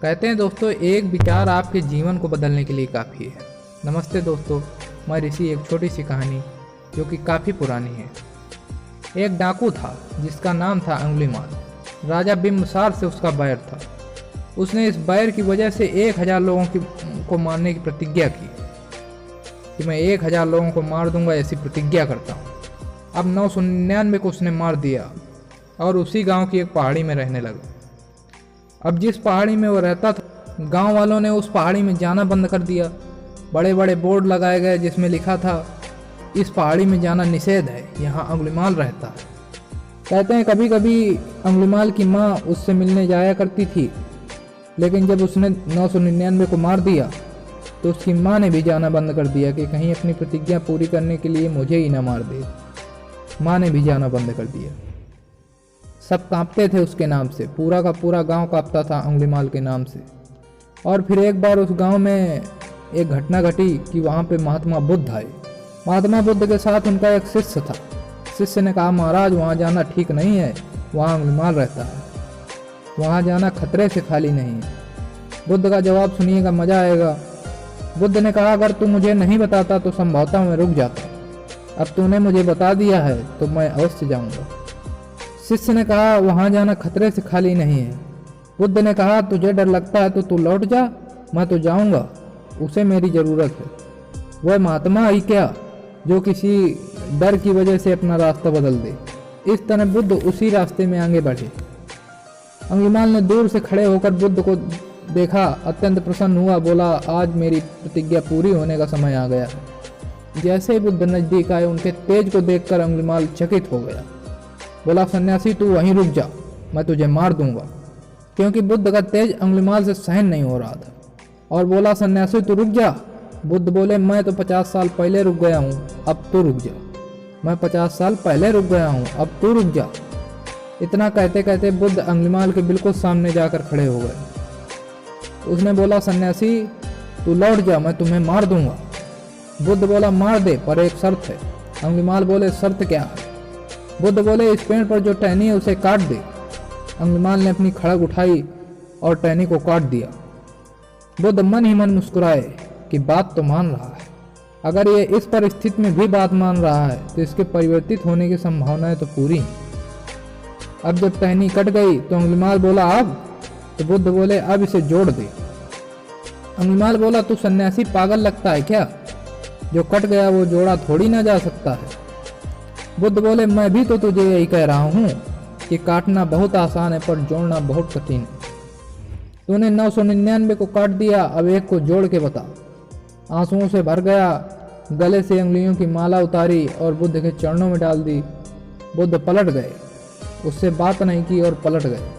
कहते हैं दोस्तों, एक विचार आपके जीवन को बदलने के लिए काफ़ी है। नमस्ते दोस्तों, मैं ऋषि। एक छोटी सी कहानी जो कि काफ़ी पुरानी है। एक डाकू था जिसका नाम था अंगुलीमाल। राजा बिम्बसार से उसका बैर था। उसने इस बैर की वजह से 1000 लोगों को मारने की प्रतिज्ञा की कि मैं 1000 लोगों को मार दूंगा, ऐसी प्रतिज्ञा करता हूँ। अब 999 को उसने मार दिया और उसी गांव की एक पहाड़ी में रहने लगा। अब जिस पहाड़ी में वो रहता था, गांव वालों ने उस पहाड़ी में जाना बंद कर दिया। बड़े बड़े बोर्ड लगाए गए जिसमें लिखा था, इस पहाड़ी में जाना निषेध है, यहाँ अंगुलीमाल रहता है। कहते हैं कभी कभी अंगुलीमाल की माँ उससे मिलने जाया करती थी, लेकिन जब उसने 999 को मार दिया तो उसकी माँ ने भी जाना बंद कर दिया कि कहीं अपनी प्रतिज्ञा पूरी करने के लिए मुझे ही ना मार दे। माँ ने भी जाना बंद कर दिया। सब कांपते थे उसके नाम से, पूरा का पूरा गांव कांपता था अंगुलीमाल के नाम से। और फिर एक बार उस गांव में एक घटना घटी कि वहाँ पे महात्मा बुद्ध आए। महात्मा बुद्ध के साथ उनका एक शिष्य था। शिष्य ने कहा, महाराज वहाँ जाना ठीक नहीं है, वहाँ अंगुलीमाल रहता है, वहाँ जाना खतरे से खाली नहीं है। बुद्ध का जवाब सुनिएगा, मजा आएगा। बुद्ध ने कहा, अगर तू मुझे नहीं बताता तो संभवतः मैं रुक जाता। अब तूने मुझे बता दिया है तो मैं अवश्य जाऊंगा। शिष्य ने कहा, वहाँ जाना खतरे से खाली नहीं है। बुद्ध ने कहा, तुझे डर लगता है तो तू लौट जा, मैं तो जाऊंगा, उसे मेरी ज़रूरत है। वह महात्मा ही क्या जो किसी डर की वजह से अपना रास्ता बदल दे। इस तरह बुद्ध उसी रास्ते में आगे बढ़े। अंगुलीमाल ने दूर से खड़े होकर बुद्ध को देखा, अत्यंत प्रसन्न हुआ, बोला, आज मेरी प्रतिज्ञा पूरी होने का समय आ गया है। जैसे ही बुद्ध नज़दीक आए, उनके तेज को देखकर अंगुलीमाल चकित हो गया। बोला, सन्यासी तू वहीं रुक जा, मैं तुझे मार दूंगा। क्योंकि बुद्ध का तेज अंगुलीमाल से सहन नहीं हो रहा था। और बोला, सन्यासी तू रुक जा। बुद्ध बोले, मैं तो 50 साल पहले रुक गया हूँ, अब तू रुक जा। मैं 50 साल पहले रुक गया हूँ, अब तू रुक जा। इतना कहते कहते बुद्ध अंगुलीमाल के बिल्कुल सामने जाकर खड़े हो गए। उसने बोला, सन्यासी तू लौट जा, मैं तुम्हें मार दूंगा। बुद्ध बोला, मार दे, पर एक शर्त है। अंगुलीमाल बोले, शर्त क्या है? बुद्ध बोले, इस पेड़ पर जो टहनी है उसे काट दे। अंगुलीमाल ने अपनी खड़ग उठाई और टहनी को काट दिया। बुद्ध मन ही मन मुस्कुराए कि बात तो मान रहा है। अगर ये इस परिस्थिति में भी बात मान रहा है तो इसके परिवर्तित होने की संभावनाएं तो पूरी हैं। अब जब टहनी कट गई तो अंगुलीमाल बोला, अब? तो बुद्ध बोले, अब इसे जोड़ दे। अंगुलीमाल बोला, तू सन्यासी पागल लगता है क्या? जो कट गया वो जोड़ा थोड़ी ना जा सकता है। बुद्ध बोले, मैं भी तो तुझे यही कह रहा हूँ कि काटना बहुत आसान है पर जोड़ना बहुत कठिन है। तूने 999 को काट दिया, अब एक को जोड़ के बता। आंसुओं से भर गया, गले से अंगुलियों की माला उतारी और बुद्ध के चरणों में डाल दी। बुद्ध पलट गए, उससे बात नहीं की और पलट गए।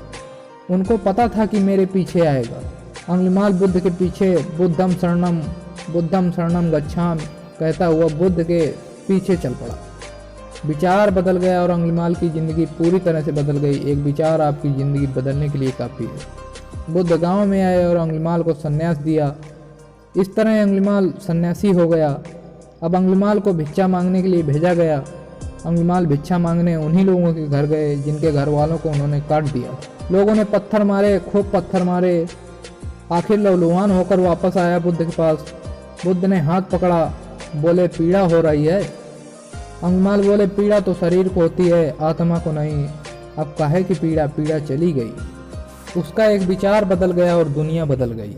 उनको पता था कि मेरे पीछे आएगा। अंगुलीमाल बुद्ध के पीछे बुद्धम शरणम गच्छामि कहता हुआ बुद्ध के पीछे चल पड़ा। विचार बदल गया और अंगुलीमाल की ज़िंदगी पूरी तरह से बदल गई। एक विचार आपकी ज़िंदगी बदलने के लिए काफ़ी है। बुद्ध गांव में आए और अंगुलीमाल को संन्यास दिया। इस तरह अंगुलीमाल सन्यासी हो गया। अब अंगुलीमाल को भिक्षा मांगने के लिए भेजा गया। अंगुलीमाल भिक्षा मांगने उन्हीं लोगों के घर गए जिनके घर वालों को उन्होंने काट दिया। लोगों ने पत्थर मारे, खूब पत्थर मारे। आखिर लहूलुहान होकर वापस आया बुद्ध के पास। बुद्ध ने हाथ पकड़ा, बोले, पीड़ा हो रही है? अंगुलीमाल बोले, पीड़ा तो शरीर को होती है, आत्मा को नहीं। अब काहे की पीड़ा? पीड़ा चली गई। उसका एक विचार बदल गया और दुनिया बदल गई।